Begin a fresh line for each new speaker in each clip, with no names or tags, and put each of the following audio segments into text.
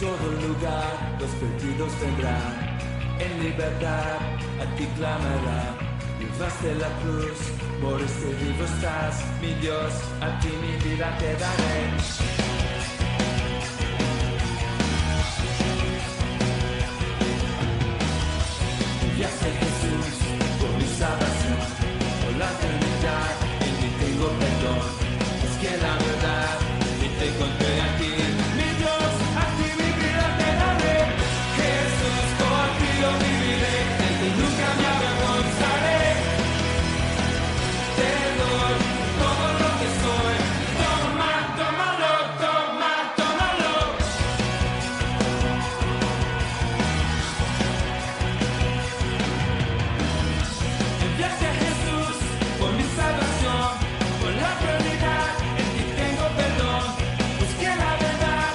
todo lugar los perdidos vendrán, en libertad a ti clamarán. Llevaste la cruz, por este vivo estás, mi Dios, a ti mi vida te daré. Enviaste a Jesús por mi salvación, por la eternidad, en ti tengo perdón. Es que la verdad, y te encontré aquí, mi Dios, a ti mi vida te daré. Jesús, por ti yo viviré, en ti nunca me avergonzaré. Te doy todo lo que soy, toma, tómalo, toma, tómalo. Enviaste a Jesús por mi salvación, por la eternidad, en ti tengo perdón. Busqué la verdad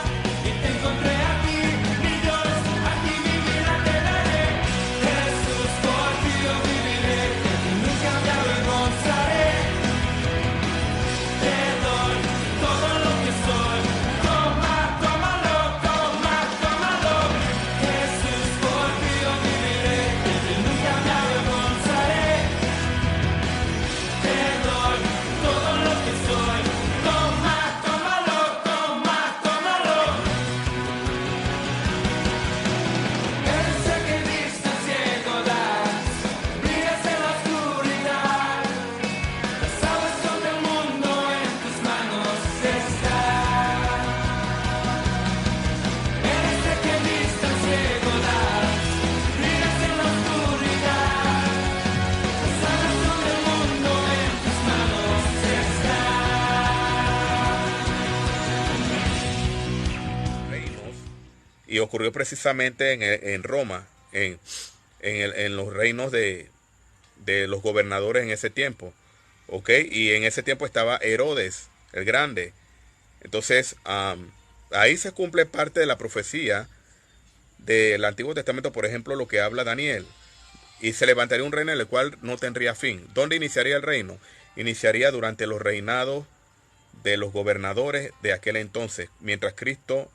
y te encontré aquí, mi Dios, a ti mi vida te daré. Jesús, por ti yo viviré, en ti nunca me avergonzaré. Te doy todo lo que soy, toma, tómalo, toma, tómalo. Jesús, por ti yo viviré, en ti nunca me avergonzaré. Te doy todo lo que soy, toma, tómalo, toma, tómalo. Eres el que viste al ciego dar, brillas en la oscuridad. La salvación del mundo en tus manos está. Eres el que viste al ciego dar, brillas en la oscuridad. La salvación del mundo en tus manos está.
Reinos, y ocurrió precisamente en Roma, en los reinos de los gobernadores en ese tiempo, ¿ok? Y en ese tiempo estaba Herodes el Grande. Entonces, ahí se cumple parte de la profecía del Antiguo Testamento, por ejemplo, lo que habla Daniel. Y se levantaría un reino en el cual no tendría fin. ¿Dónde iniciaría el reino? Iniciaría durante los reinados de los gobernadores de aquel entonces, mientras Cristo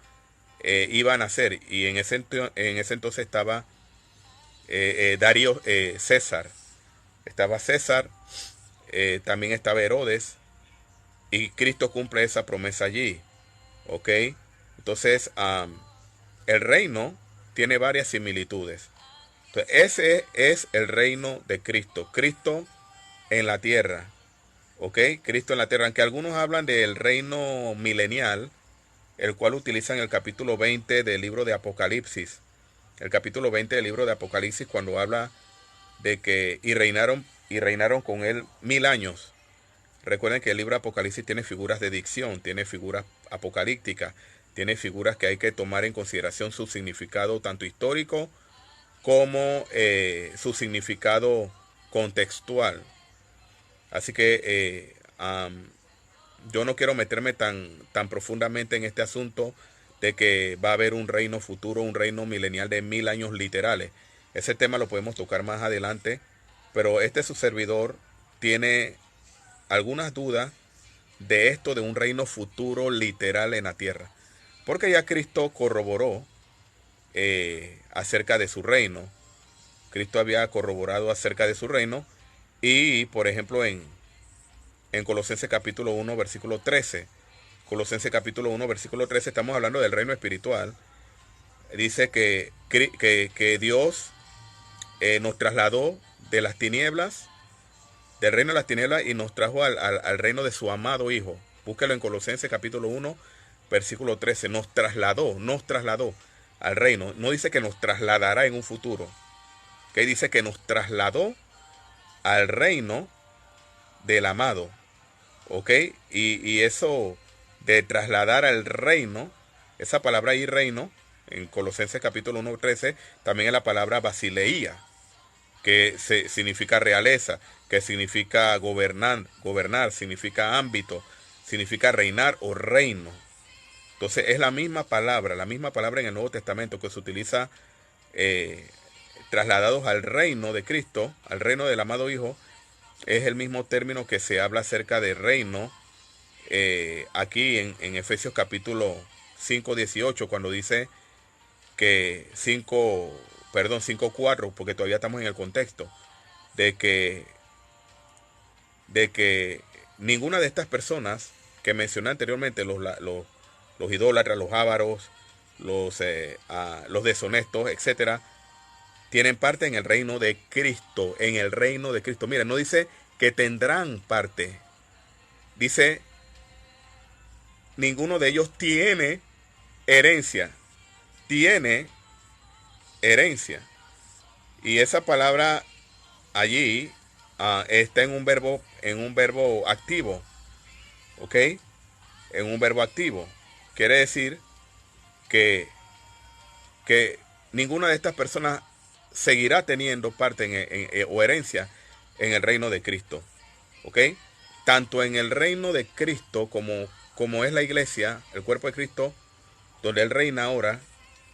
iba a nacer. Y en ese entonces estaba Darío, César. Estaba César, también estaba Herodes, y Cristo cumple esa promesa allí. ¿Ok? Entonces, el reino tiene varias similitudes. Entonces, ese es el reino de Cristo. Cristo en la tierra. ¿Ok? Cristo en la tierra. Aunque algunos hablan del reino milenial, el cual utilizan el capítulo 20 del libro de Apocalipsis. El capítulo 20 del libro de Apocalipsis, cuando habla de que y reinaron con él 1000 años. Recuerden que el libro de Apocalipsis tiene figuras de dicción, tiene figuras apocalípticas, tiene figuras que hay que tomar en consideración su significado tanto histórico como su significado contextual. Así que yo no quiero meterme tan profundamente en este asunto de que va a haber un reino futuro, un reino milenial de 1000 años literales. Ese tema lo podemos tocar más adelante, pero su servidor tiene algunas dudas de esto de un reino futuro literal en la tierra. Porque ya Cristo corroboró acerca de su reino. Cristo había corroborado acerca de su reino. Y, por ejemplo, en Colosenses capítulo 1, versículo 13. Colosenses capítulo 1, versículo 13, estamos hablando del reino espiritual. Dice que Dios nos trasladó de las tinieblas, del reino de las tinieblas, y nos trajo al reino de su amado Hijo. Búsquelo en Colosenses capítulo 1, versículo 13. Nos trasladó al reino. No dice que nos trasladará en un futuro. Que dice que nos trasladó al reino del amado. ¿Ok? Y eso de trasladar al reino, esa palabra ahí, reino, en Colosenses capítulo 1, 13, también es la palabra basileía, que significa realeza, que significa gobernar, significa ámbito, significa reinar o reino. Entonces es la misma palabra en el Nuevo Testamento que se utiliza trasladados al reino de Cristo, al reino del amado Hijo. Es el mismo término que se habla acerca de reino aquí en Efesios capítulo 5, 18, cuando dice que 5:4, porque todavía estamos en el contexto, de que ninguna de estas personas que mencioné anteriormente, los idólatras, los ávaros, los deshonestos, etcétera, tienen parte en el reino de Cristo, en el reino de Cristo. Mira, no dice que tendrán parte, dice ninguno de ellos tiene herencia, tiene herencia. Y esa palabra allí está en un verbo activo, ¿ok? En un verbo activo. Quiere decir que ninguna de estas personas seguirá teniendo parte o herencia en el reino de Cristo, ¿ok? Tanto en el reino de Cristo como es la iglesia, el cuerpo de Cristo, donde Él reina ahora,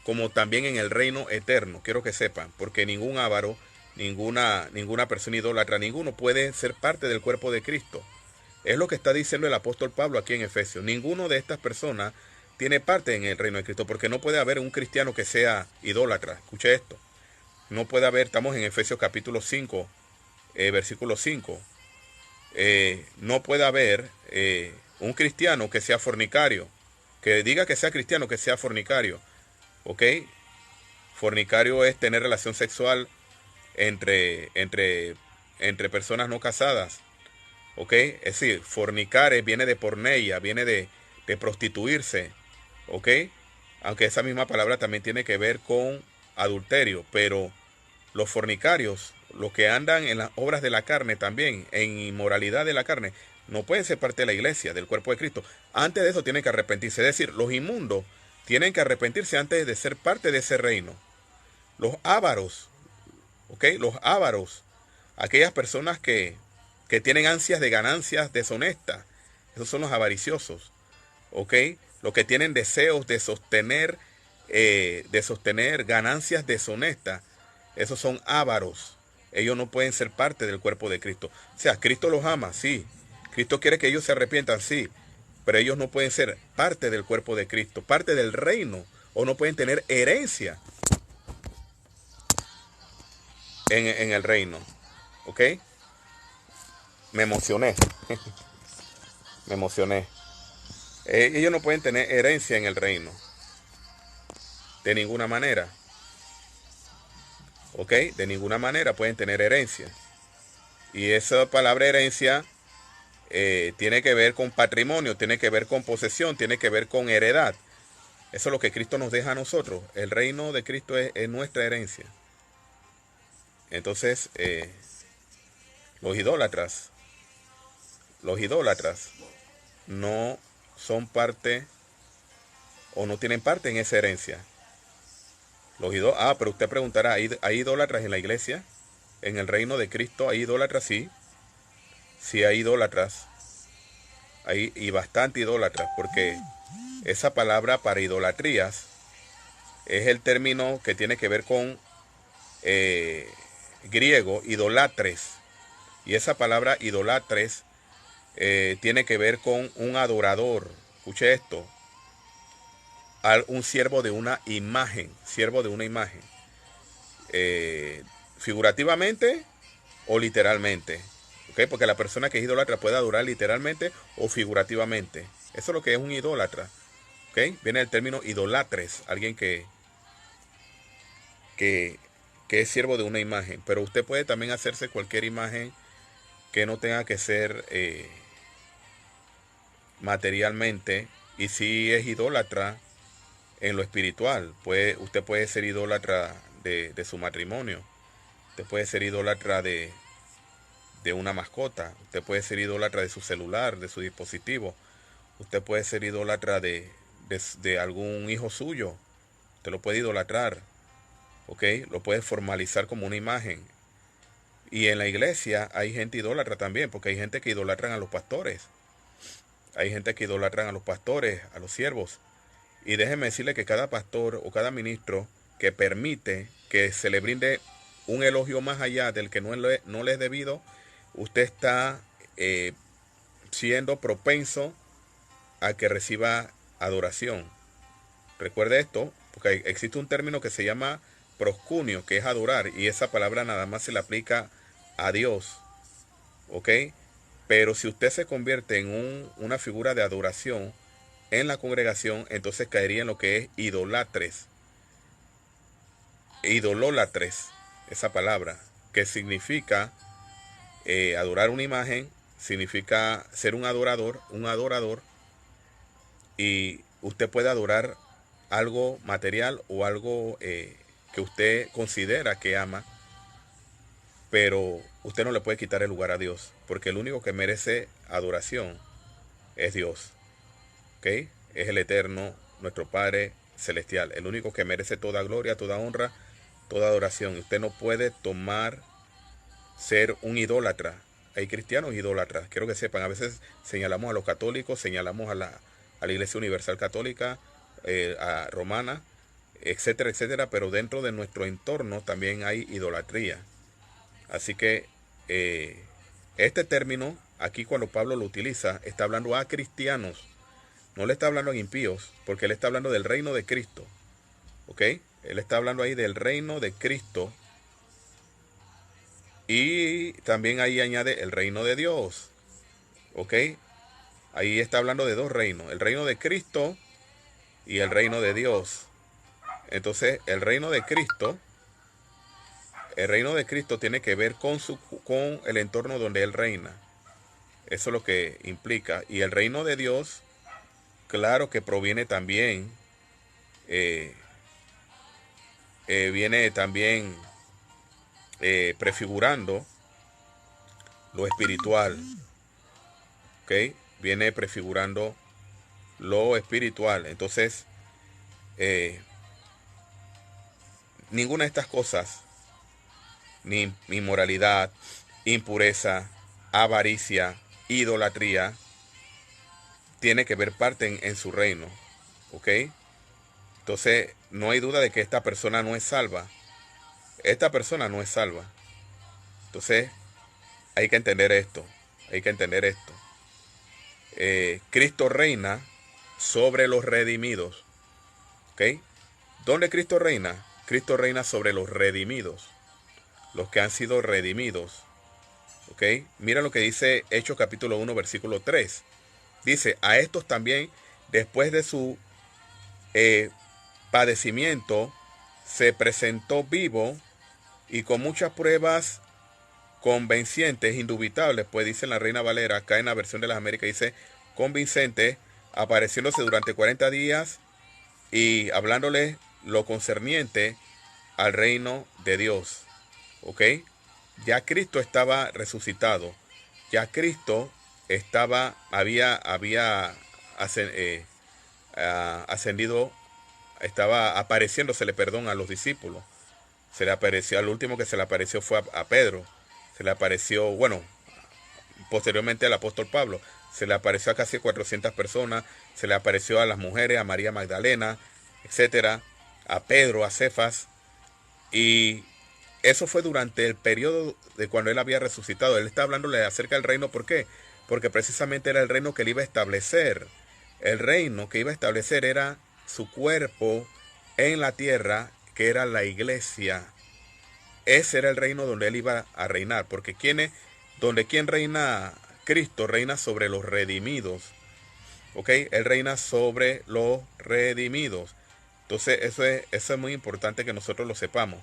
como también en el reino eterno. Quiero que sepan, porque ningún avaro, ninguna persona idólatra, ninguno puede ser parte del cuerpo de Cristo. Es lo que está diciendo el apóstol Pablo aquí en Efesios. Ninguno de estas personas tiene parte en el reino de Cristo, porque no puede haber un cristiano que sea idólatra. Escuche esto. No puede haber, estamos en Efesios capítulo 5, versículo 5. No puede haber un cristiano que sea fornicario, que diga que sea cristiano, que sea fornicario, ¿ok? Fornicario es tener relación sexual entre personas no casadas, ¿ok? Es decir, fornicar viene de porneia, viene de prostituirse, ¿ok? Aunque esa misma palabra también tiene que ver con adulterio, pero los fornicarios, los que andan en las obras de la carne también, en inmoralidad de la carne, no pueden ser parte de la iglesia, del cuerpo de Cristo. Antes de eso tienen que arrepentirse. Es decir, los inmundos tienen que arrepentirse antes de ser parte de ese reino. Los ávaros, ¿ok? Los ávaros, aquellas personas que tienen ansias de ganancias deshonestas, esos son los avariciosos, ¿ok? Los que tienen deseos de sostener ganancias deshonestas, esos son ávaros. Ellos no pueden ser parte del cuerpo de Cristo. O sea, Cristo los ama, sí. Cristo quiere que ellos se arrepientan, sí. Pero ellos no pueden ser parte del cuerpo de Cristo, parte del reino, o no pueden tener herencia en el reino. ¿Ok? Me emocioné. Me emocioné. Ellos no pueden tener herencia en el reino. De ninguna manera. ¿Ok? De ninguna manera pueden tener herencia. Y esa palabra herencia tiene que ver con patrimonio, tiene que ver con posesión, tiene que ver con heredad. Eso es lo que Cristo nos deja a nosotros. El reino de Cristo es nuestra herencia. Entonces, los idólatras no son parte o no tienen parte en esa herencia. Pero usted preguntará, ¿hay idólatras en la iglesia? ¿En el reino de Cristo hay idólatras? Sí. Sí hay idólatras. Y bastante idólatras, porque esa palabra para idolatrías es el término que tiene que ver con griego, idolatres. Y esa palabra idolatres tiene que ver con un adorador. Escuche esto. Un siervo de una imagen. Siervo de una imagen. Figurativamente o literalmente. ¿Okay? Porque la persona que es idólatra puede adorar literalmente o figurativamente. Eso es lo que es un idólatra. ¿Okay? Viene el término idolatres. Alguien que es siervo de una imagen. Pero usted puede también hacerse cualquier imagen que no tenga que ser materialmente. Y si es idólatra en lo espiritual, usted puede ser idólatra de su matrimonio. Usted puede ser idólatra de una mascota. Usted puede ser idólatra de su celular, de su dispositivo. Usted puede ser idólatra de algún hijo suyo. Usted lo puede idolatrar. ¿Ok? Lo puede formalizar como una imagen. Y en la iglesia hay gente idólatra también, porque hay gente que idolatran a los pastores. Hay gente que idolatran a los pastores, a los siervos. Y déjeme decirle que cada pastor o cada ministro que permite que se le brinde un elogio más allá del que no le es debido, usted está siendo propenso a que reciba adoración. Recuerde esto, porque existe un término que se llama proscunio, que es adorar, y esa palabra nada más se le aplica a Dios, ¿ok? Pero si usted se convierte en una figura de adoración en la congregación, entonces caería en lo que es idolólatres, esa palabra, que significa adorar una imagen, significa ser un adorador, y usted puede adorar algo material o algo que usted considera que ama, pero usted no le puede quitar el lugar a Dios, porque el único que merece adoración es Dios, ¿ok? Es el eterno, nuestro Padre celestial, el único que merece toda gloria, toda honra, toda adoración. Usted no puede ser un idólatra. Hay cristianos idólatras, quiero que sepan. A veces señalamos a los católicos, señalamos a la Iglesia Universal Católica, a Romana, etcétera, etcétera, pero dentro de nuestro entorno también hay idolatría. Así que este término, aquí cuando Pablo lo utiliza, está hablando a cristianos, no le está hablando a impíos, porque él está hablando del reino de Cristo, ¿ok? Él está hablando ahí del reino de Cristo, y también ahí añade el reino de Dios, ¿ok? Ahí está hablando de dos reinos, el reino de Cristo y el reino de Dios. Entonces, el reino de Cristo tiene que ver con el entorno donde Él reina. Eso es lo que implica. Y el reino de Dios, claro que proviene también, viene también prefigurando lo espiritual. ¿Ok? Viene prefigurando lo espiritual. Entonces, ninguna de estas cosas, ni inmoralidad, impureza, avaricia, idolatría, tiene que ver parte en su reino, ¿ok? Entonces, no hay duda de que esta persona no es salva. Esta persona no es salva. Entonces, hay que entender esto. Cristo reina sobre los redimidos, ¿ok? ¿Dónde Cristo reina? Cristo reina sobre los redimidos, los que han sido redimidos, ¿ok? Mira lo que dice Hechos capítulo 1, versículo 3. Dice, a estos también, después de su padecimiento, se presentó vivo y con muchas pruebas convincentes, indubitables, pues dice en la Reina Valera, acá en la versión de las Américas dice convincente, apareciéndose durante 40 días y hablándole lo concerniente al reino de Dios, ¿ok? Ya Cristo estaba resucitado, ya Cristo había ascendido, estaba apareciéndosele, a los discípulos. Se le apareció, al último que se le apareció fue a Pedro, se le apareció, bueno, posteriormente al apóstol Pablo, se le apareció a casi 400 personas, se le apareció a las mujeres, a María Magdalena, etcétera, a Pedro, a Cefas, y eso fue durante el periodo de cuando él había resucitado. Él está hablándole acerca del reino, ¿por qué? Porque precisamente era el reino que él iba a establecer. El reino que iba a establecer era su cuerpo en la tierra, que era la iglesia. Ese era el reino donde él iba a reinar, porque ¿quién reina? Cristo reina sobre los redimidos, ¿ok? Él reina sobre los redimidos. Entonces eso es muy importante que nosotros lo sepamos,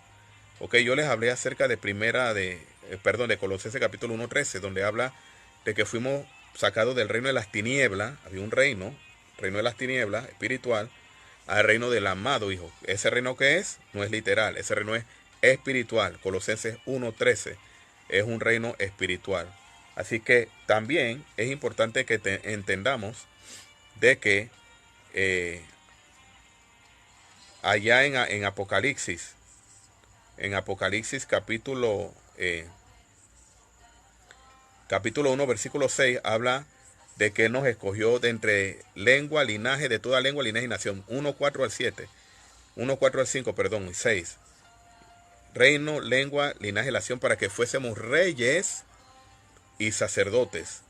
¿ok? Yo les hablé acerca de de Colosenses capítulo 1:13, donde habla de que fuimos sacados del reino de las tinieblas. Había un reino de las tinieblas espiritual, al reino del amado Hijo. Ese reino que no es literal, ese reino es espiritual. Colosenses 1:13 es un reino espiritual. Así que también es importante que entendamos de que allá en Apocalipsis capítulo 1, versículo 6, habla de que Él nos escogió de entre lengua, linaje, de toda lengua, linaje y nación. 1:4 al 7, 1:4 al 5, perdón, y 6. Reino, lengua, linaje, nación, para que fuésemos reyes y sacerdotes.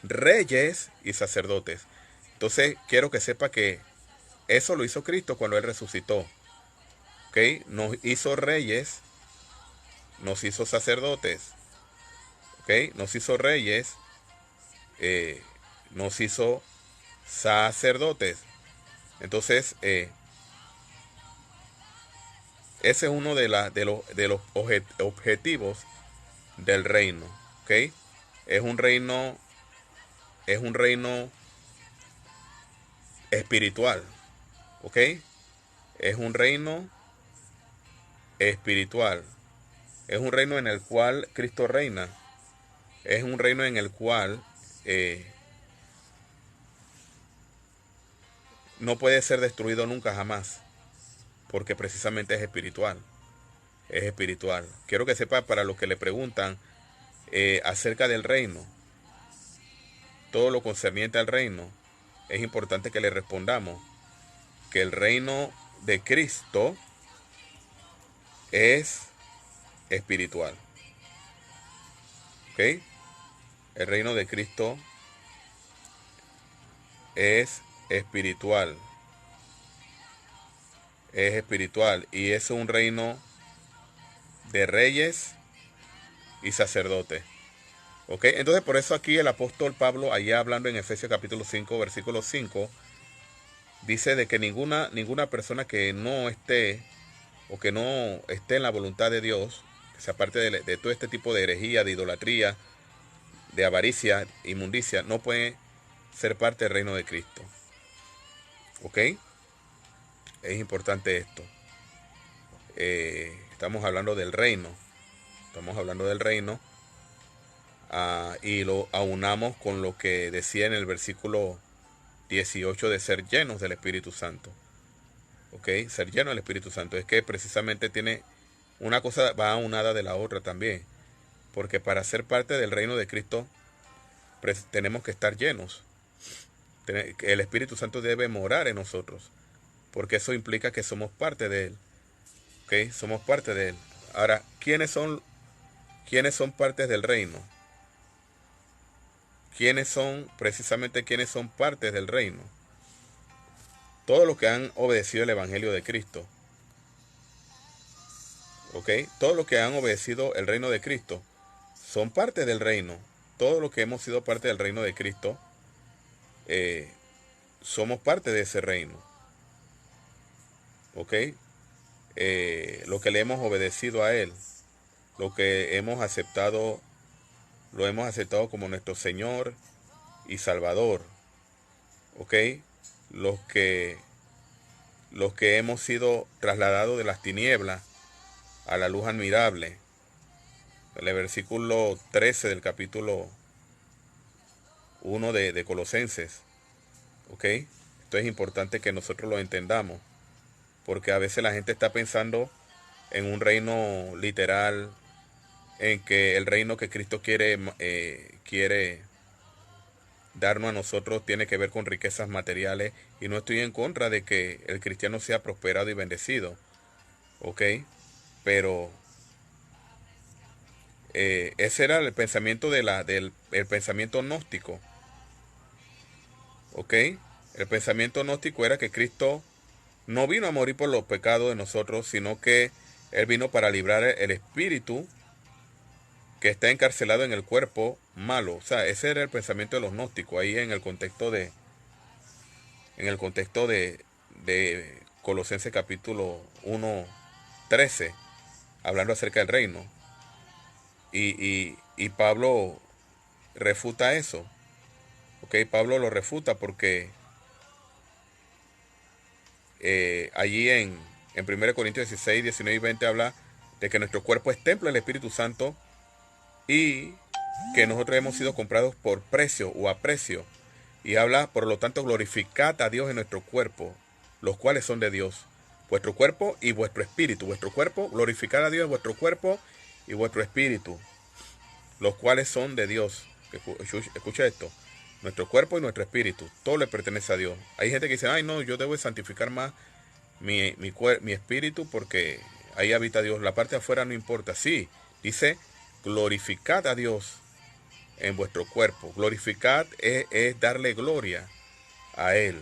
Reyes y sacerdotes. Entonces, quiero que sepa que eso lo hizo Cristo cuando Él resucitó. ¿ok? Nos hizo reyes, nos hizo sacerdotes, ¿ok? Nos hizo reyes, nos hizo sacerdotes. Entonces, ese es uno de los objetivos del reino, ¿ok? Es un reino espiritual, ¿ok? Es un reino espiritual. Es un reino en el cual Cristo reina. Es un reino en el cual no puede ser destruido nunca jamás, porque precisamente es espiritual. Es espiritual. Quiero que sepa, para los que le preguntan acerca del reino, todo lo concerniente al reino, es importante que le respondamos que el reino de Cristo es espiritual. ¿Ok? El reino de Cristo es espiritual. Es espiritual y es un reino de reyes y sacerdotes. ¿Ok? Entonces por eso aquí el apóstol Pablo, allá hablando en Efesios capítulo 5, versículo 5, dice de que ninguna persona que no esté o que no esté en la voluntad de Dios, que sea parte de todo este tipo de herejía, de idolatría, de avaricia, inmundicia, no puede ser parte del reino de Cristo. ¿Ok? Es importante esto. Estamos hablando del reino. Estamos hablando del reino. Y lo aunamos con lo que decía en el versículo 18 de ser llenos del Espíritu Santo. ¿Ok? Ser lleno del Espíritu Santo. Es que precisamente tiene una cosa, va aunada de la otra también. Porque para ser parte del reino de Cristo tenemos que estar llenos. El Espíritu Santo debe morar en nosotros. Porque eso implica que somos parte de Él. ¿Ok? Somos parte de Él. Ahora, ¿quiénes son partes del reino? ¿Quiénes son partes del reino? Todos los que han obedecido el Evangelio de Cristo. ¿Ok? Todos los que han obedecido el reino de Cristo son parte del reino. Todos los que hemos sido parte del reino de Cristo somos parte de ese reino. ¿Ok? Lo que le hemos obedecido a Él, lo que hemos aceptado, lo hemos aceptado como nuestro Señor y Salvador. ¿Ok? Los que hemos sido trasladados de las tinieblas a la luz admirable. El versículo 13 del capítulo 1 de Colosenses. ¿Ok? Esto es importante que nosotros lo entendamos, porque a veces la gente está pensando en un reino literal, en que el reino que Cristo quiere darnos a nosotros tiene que ver con riquezas materiales, y no estoy en contra de que el cristiano sea prosperado y bendecido, ¿ok? Pero ese era el pensamiento el pensamiento gnóstico, ¿ok? El pensamiento gnóstico era que Cristo no vino a morir por los pecados de nosotros, sino que Él vino para librar el espíritu que está encarcelado en el cuerpo malo. O sea, ese era el pensamiento de los gnósticos, ahí en el contexto de Colosenses capítulo 1, 13, hablando acerca del reino. Y Pablo refuta eso. ¿Ok? Pablo lo refuta porque allí en 1 Corintios 16, 19 y 20 habla de que nuestro cuerpo es templo del Espíritu Santo y que nosotros hemos sido comprados por precio o a precio. Y habla, por lo tanto, glorificad a Dios en nuestro cuerpo, los cuales son de Dios. Vuestro cuerpo y vuestro espíritu. Vuestro cuerpo, glorificad a Dios en vuestro cuerpo y vuestro espíritu, los cuales son de Dios. Escucha esto. Nuestro cuerpo y nuestro espíritu, todo le pertenece a Dios. Hay gente que dice, ay no, yo debo santificar más mi espíritu porque ahí habita Dios. La parte de afuera no importa. Sí, dice, glorificad a Dios en vuestro cuerpo. Glorificad es darle gloria a Él,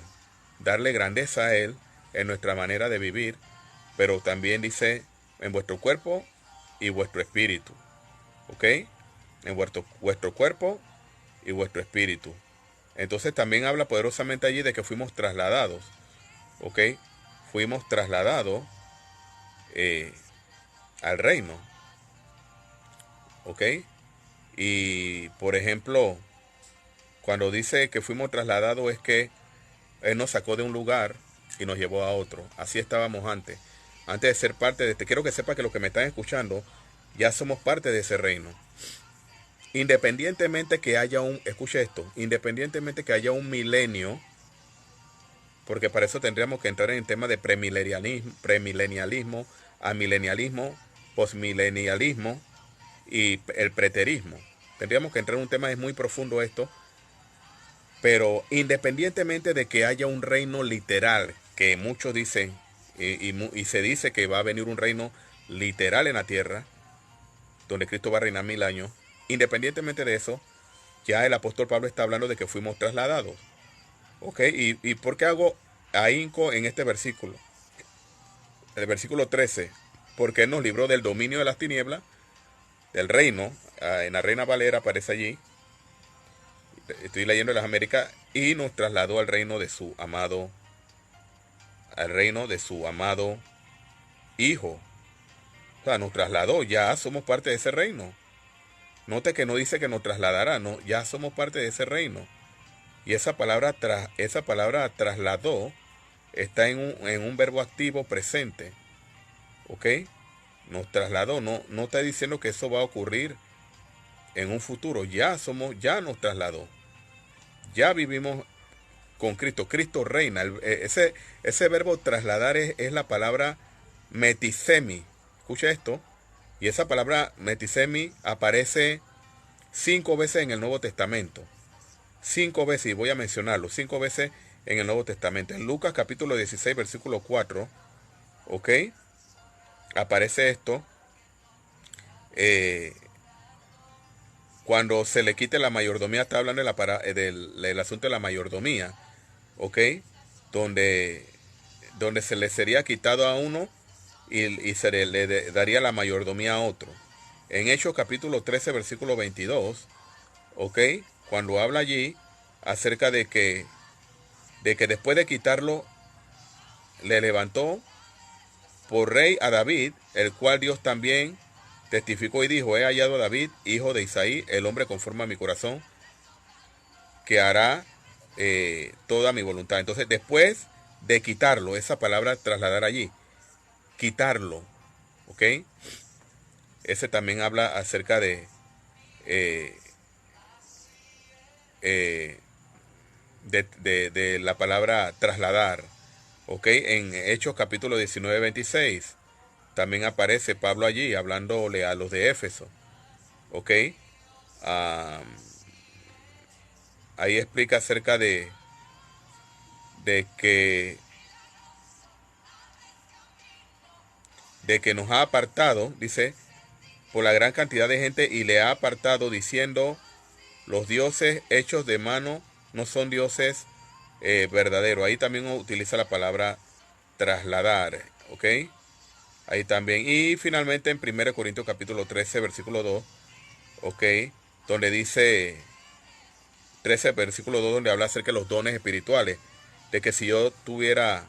darle grandeza a Él en nuestra manera de vivir, pero también dice en vuestro cuerpo y vuestro espíritu. ¿Ok? En vuestro cuerpo y vuestro espíritu. Entonces también habla poderosamente allí de que fuimos trasladados. ¿Ok? Fuimos trasladados al reino. ¿Ok? Y por ejemplo, cuando dice que fuimos trasladados es que Él nos sacó de un lugar y nos llevó a otro. Así estábamos antes. Antes de ser parte de este. Quiero que sepa que los que me están escuchando ya somos parte de ese reino. Independientemente que haya escuche esto, independientemente que haya un milenio, porque para eso tendríamos que entrar en el tema de premilenialismo, amilenialismo, postmilenialismo y el preterismo. Tendríamos que entrar en un tema, es muy profundo esto, pero independientemente de que haya un reino literal, que muchos dicen, y se dice que va a venir un reino literal en la tierra, donde Cristo va a reinar 1000 años, independientemente de eso, ya el apóstol Pablo está hablando de que fuimos trasladados. ¿Ok? ¿Y por qué hago ahínco en este versículo? El versículo 13, porque Él nos libró del dominio de las tinieblas, del reino, en la Reina Valera aparece allí, estoy leyendo en las Américas, y nos trasladó al reino de su amado Hijo. O sea, nos trasladó, ya somos parte de ese reino. Note que no dice que nos trasladará, no, ya somos parte de ese reino. Y esa palabra trasladó está en un verbo activo presente. ¿Ok? Nos trasladó, no está diciendo que eso va a ocurrir en un futuro. Ya nos trasladó. Ya vivimos con Cristo. Cristo reina. Ese verbo trasladar es la palabra metisemi. Escucha esto. Y esa palabra metisemi aparece 5 veces en el Nuevo Testamento. 5 veces, y voy a mencionarlo, 5 veces en el Nuevo Testamento. En Lucas capítulo 16, versículo 4, ¿ok? Aparece esto. Cuando se le quite la mayordomía, está hablando del asunto de la mayordomía, ¿ok? Donde se le sería quitado a uno y se le daría la mayordomía a otro. En Hechos capítulo 13, versículo 22, ¿ok? Cuando habla allí acerca de que después de quitarlo, le levantó por rey a David, el cual Dios también testificó y dijo: he hallado a David, hijo de Isaí, el hombre conforme a mi corazón, que hará toda mi voluntad. Entonces, después de quitarlo, esa palabra trasladar allí, quitarlo, ¿ok? Ese también habla acerca de la palabra trasladar, ¿ok? En Hechos capítulo 19, 26 también aparece Pablo allí hablándole a los de Éfeso, ¿ok? Ahí explica acerca de que nos ha apartado, dice, por la gran cantidad de gente, y le ha apartado diciendo: los dioses hechos de mano no son dioses verdaderos. Ahí también utiliza la palabra trasladar, ¿ok? Ahí también. Y finalmente en 1 Corintios capítulo 13, versículo 2, ¿ok? Donde dice, 13, versículo 2, donde habla acerca de los dones espirituales, de que si yo tuviera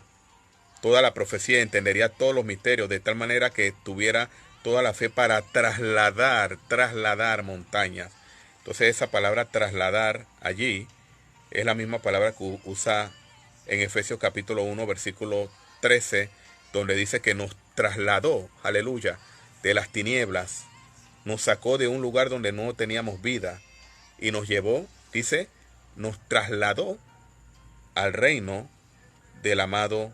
toda la profecía, entendería todos los misterios, de tal manera que tuviera toda la fe para trasladar montañas. Entonces esa palabra trasladar allí es la misma palabra que usa en Efesios capítulo 1, versículo 13, donde dice que nos trasladó, aleluya, de las tinieblas, nos sacó de un lugar donde no teníamos vida y nos llevó, dice, nos trasladó al reino del amado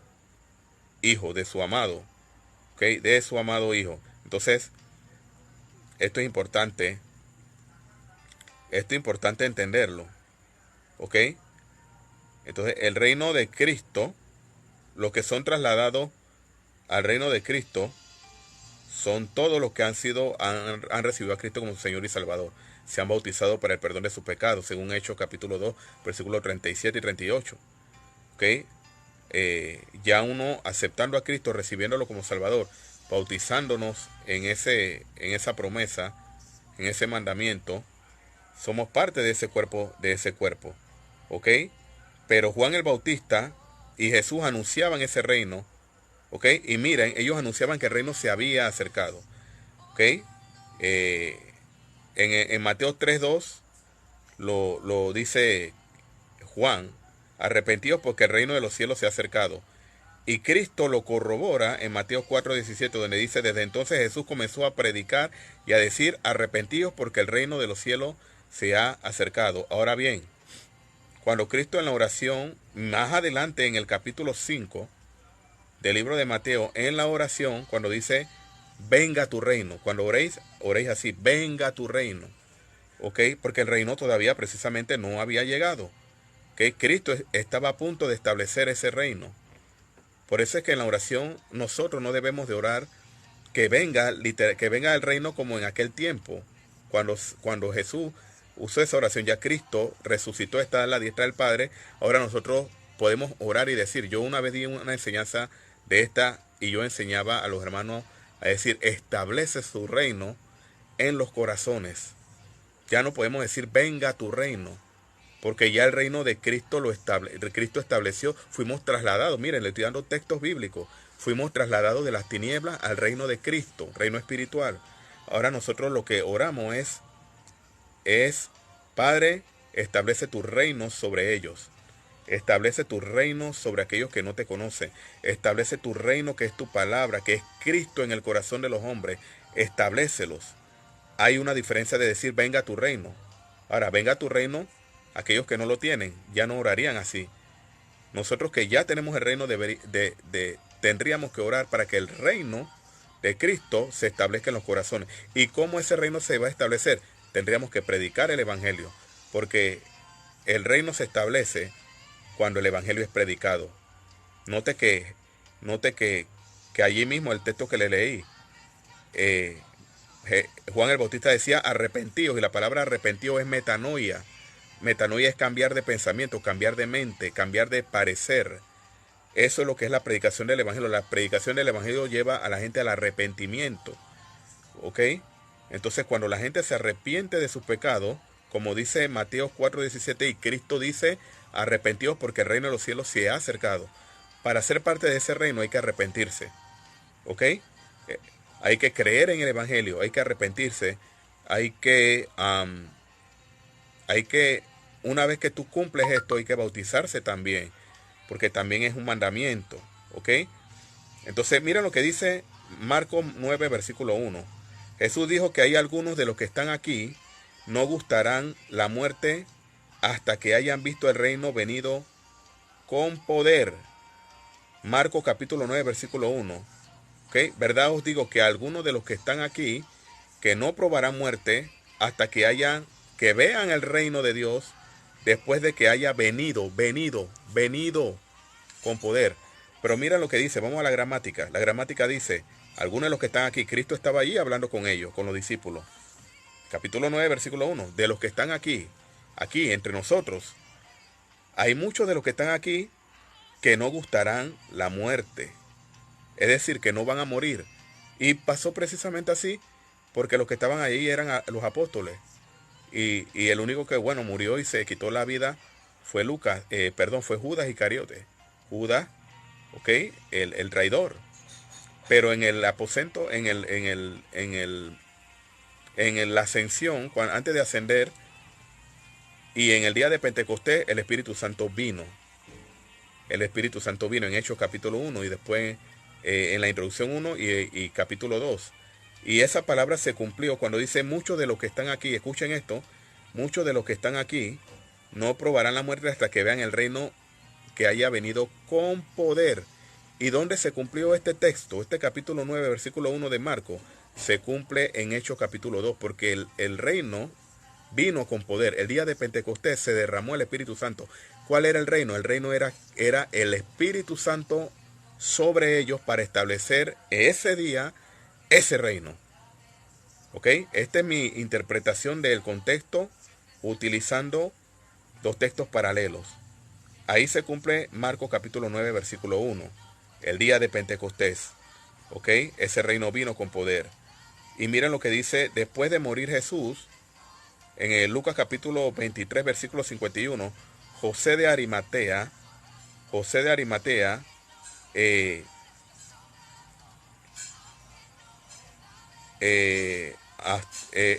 Hijo, de su amado, ¿ok? De su amado Hijo. Entonces, esto es importante entenderlo, ¿ok? Entonces, el reino de Cristo, los que son trasladados al reino de Cristo, son todos los que han recibido a Cristo como Señor y Salvador. Se han bautizado para el perdón de sus pecados, según Hechos capítulo 2, versículos 37 y 38. ¿Ok? ya uno aceptando a Cristo, recibiéndolo como Salvador, bautizándonos en esa promesa, en ese mandamiento, somos parte de ese cuerpo, ¿ok? Pero Juan el Bautista y Jesús anunciaban ese reino, ¿ok? Y miren, ellos anunciaban que el reino se había acercado, ¿ok? En Mateo 3:2 lo dice Juan: arrepentidos porque el reino de los cielos se ha acercado. Y Cristo lo corrobora en Mateo 4:17, donde dice: desde entonces Jesús comenzó a predicar y a decir: arrepentidos porque el reino de los cielos se ha acercado. Ahora bien, cuando Cristo en la oración, más adelante en el capítulo 5 del libro de Mateo, en la oración, cuando dice: venga tu reino, cuando oréis así: venga tu reino, ¿ok? Porque el reino todavía precisamente no había llegado, que Cristo estaba a punto de establecer ese reino. Por eso es que en la oración nosotros no debemos de orar que venga el reino como en aquel tiempo, cuando Jesús usó esa oración. Ya Cristo resucitó, está a la diestra del Padre. Ahora nosotros podemos orar y decir: yo una vez di una enseñanza de esta y yo enseñaba a los hermanos a decir: establece su reino en los corazones. Ya no podemos decir: venga tu reino, porque ya el reino de Cristo Cristo estableció. Fuimos trasladados, miren, le estoy dando textos bíblicos, fuimos trasladados de las tinieblas al reino de Cristo, reino espiritual. Ahora nosotros lo que oramos es: Padre, establece tu reino sobre ellos. Establece tu reino sobre aquellos que no te conocen. Establece tu reino, que es tu palabra, que es Cristo en el corazón de los hombres. Establécelos. Hay una diferencia de decir: venga tu reino. Ahora, venga tu reino, aquellos que no lo tienen ya no orarían así. Nosotros que ya tenemos el reino tendríamos que orar para que el reino de Cristo se establezca en los corazones. ¿Y cómo ese reino se va a establecer? Tendríamos que predicar el evangelio, porque el reino se establece cuando el evangelio es predicado. Note que allí mismo el texto que le leí, Juan el Bautista decía: arrepentidos, y la palabra arrepentido es metanoia. Metanoia es cambiar de pensamiento, cambiar de mente, cambiar de parecer. Eso es lo que es la predicación del evangelio. La predicación del evangelio lleva a la gente al arrepentimiento, ¿ok? Entonces, cuando la gente se arrepiente de sus pecados, como dice Mateo 4:17, y Cristo dice: arrepentidos porque el reino de los cielos se ha acercado. Para ser parte de ese reino hay que arrepentirse, ¿ok? Hay que creer en el evangelio, hay que arrepentirse, hay que, una vez que tú cumples esto, hay que bautizarse también, porque también es un mandamiento, ¿ok? Entonces, mira lo que dice Marcos 9, versículo 1. Jesús dijo que hay algunos de los que están aquí no gustarán la muerte hasta que hayan visto el reino venido con poder. Marcos capítulo 9, versículo 1. ¿Ok? ¿Verdad? Os digo que algunos de los que están aquí que no probarán muerte hasta que vean el reino de Dios después de que haya venido con poder. Pero mira lo que dice, vamos a la gramática. La gramática dice: algunos de los que están aquí, Cristo estaba allí hablando con ellos, con los discípulos. Capítulo 9, versículo 1. De los que están aquí entre nosotros, hay muchos de los que están aquí que no gustarán la muerte. Es decir, que no van a morir. Y pasó precisamente así, porque los que estaban ahí eran los apóstoles. Y el único que, murió y se quitó la vida fue fue Judas Iscariote. Judas, ¿ok? El traidor. Pero en el aposento, en la ascensión, antes de ascender, y en el día de Pentecostés, el Espíritu Santo vino. El Espíritu Santo vino en Hechos capítulo 1 y después en la introducción 1 y capítulo 2. Y esa palabra se cumplió cuando dice: muchos de los que están aquí, escuchen esto, muchos de los que están aquí no probarán la muerte hasta que vean el reino que haya venido con poder. ¿Y dónde se cumplió este texto? Este capítulo 9, versículo 1 de Marcos, se cumple en Hechos capítulo 2, porque el reino vino con poder. El día de Pentecostés se derramó el Espíritu Santo. ¿Cuál era el reino? El reino era el Espíritu Santo sobre ellos para establecer ese día ese reino. ¿Ok? Esta es mi interpretación del contexto utilizando dos textos paralelos. ahí se cumple Marcos capítulo 9, versículo 1. El día de Pentecostés. ¿Ok? Ese reino vino con poder. Y miren lo que dice después de morir Jesús. En el Lucas capítulo 23, versículo 51. José de Arimatea. eh,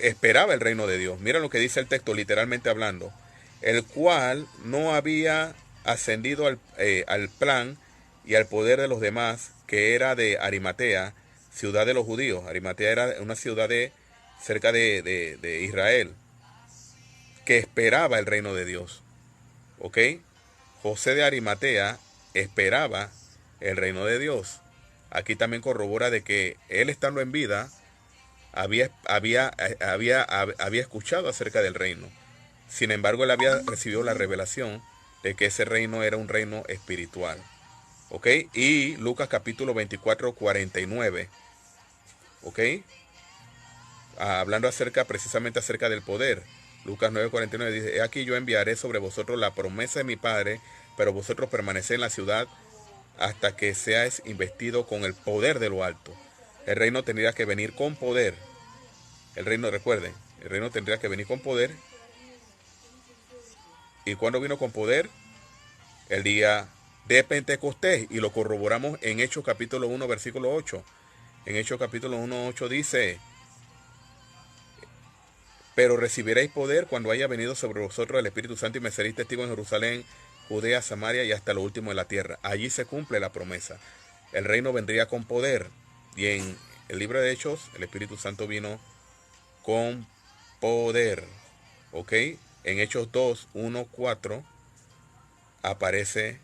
esperaba el reino de Dios. Miren lo que dice el texto, literalmente hablando. El cual no había ascendido al plan y al poder de los demás, que era de Arimatea, ciudad de los judíos. Arimatea era una ciudad cerca de Israel, que esperaba el reino de Dios. ¿Ok? José de Arimatea esperaba el reino de Dios. Aquí también corrobora de que él, estando en vida, había escuchado acerca del reino. Sin embargo, él había recibido la revelación de que ese reino era un reino espiritual. ¿Ok? Y Lucas capítulo 24, 49. ¿Ok? Hablando precisamente acerca del poder. Lucas 9, 49 dice: He aquí yo enviaré sobre vosotros la promesa de mi Padre, pero vosotros permaneced en la ciudad hasta que seáis investido con el poder de lo alto. El reino tendría que venir con poder. El reino, recuerden, el reino tendría que venir con poder. ¿Y cuándo vino con poder? El día de Pentecostés. Y lo corroboramos en Hechos capítulo 1, versículo 8. En Hechos capítulo 1, 8 dice: Pero recibiréis poder cuando haya venido sobre vosotros el Espíritu Santo, y me seréis testigos en Jerusalén, Judea, Samaria y hasta lo último de la tierra. Allí se cumple la promesa. El reino vendría con poder. Y en el libro de Hechos, el Espíritu Santo vino con poder. ¿Ok? En Hechos 2, 1, 4 aparece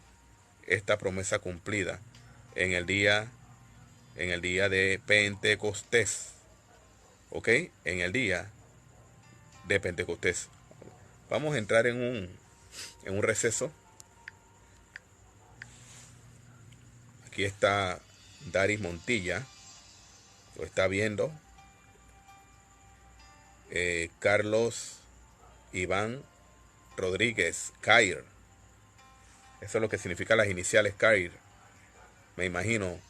esta promesa cumplida en el día de Pentecostés. ¿Ok? En el día de Pentecostés. Vamos a entrar en un receso. Aquí está Daris Montilla, lo está viendo. Carlos Iván Rodríguez, Cair. Eso es lo que significa las iniciales Cair. Me imagino,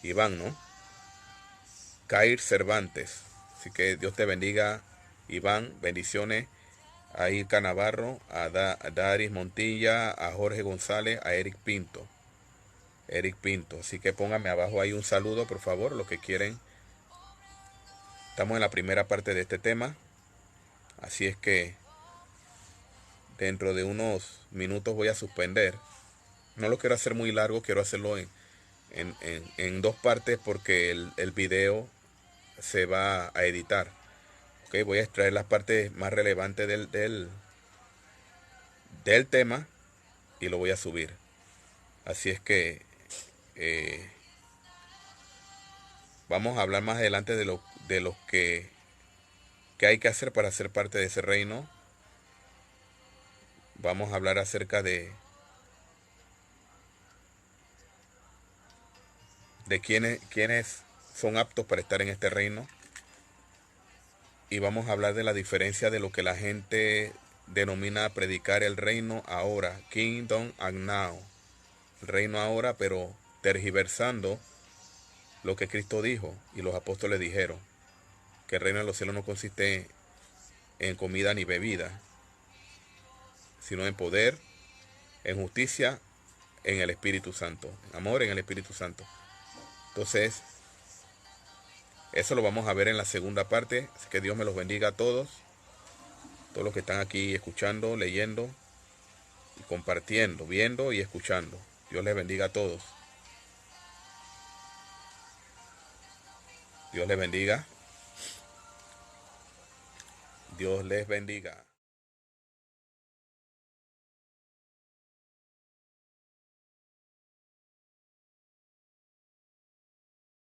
Iván, ¿no? Cair Cervantes. Así que Dios te bendiga, Iván. Bendiciones a Irka Navarro, a Daris Montilla, a Jorge González, a Eric Pinto. Así que pónganme abajo ahí un saludo, por favor, los que quieren. Estamos en la primera parte de este tema. Así es que dentro de unos minutos voy a suspender. No lo quiero hacer muy largo, quiero hacerlo en dos partes porque el video se va a editar. Okay, voy a extraer las partes más relevantes del tema y lo voy a subir. Así es que vamos a hablar más adelante de lo que hay que hacer para ser parte de ese reino. Vamos a hablar acerca de quiénes son aptos para estar en este reino. Y vamos a hablar de la diferencia de lo que la gente denomina predicar el reino ahora, Kingdom and Now. El reino ahora, pero tergiversando lo que Cristo dijo y los apóstoles dijeron, que el reino de los cielos no consiste en comida ni bebida, sino en poder, en justicia, en el Espíritu Santo, en amor, en el Espíritu Santo. Entonces, eso lo vamos a ver en la segunda parte. Así que Dios me los bendiga a todos los que están aquí escuchando, leyendo y compartiendo, viendo y escuchando. Dios les bendiga a todos. Dios les bendiga. Dios les bendiga.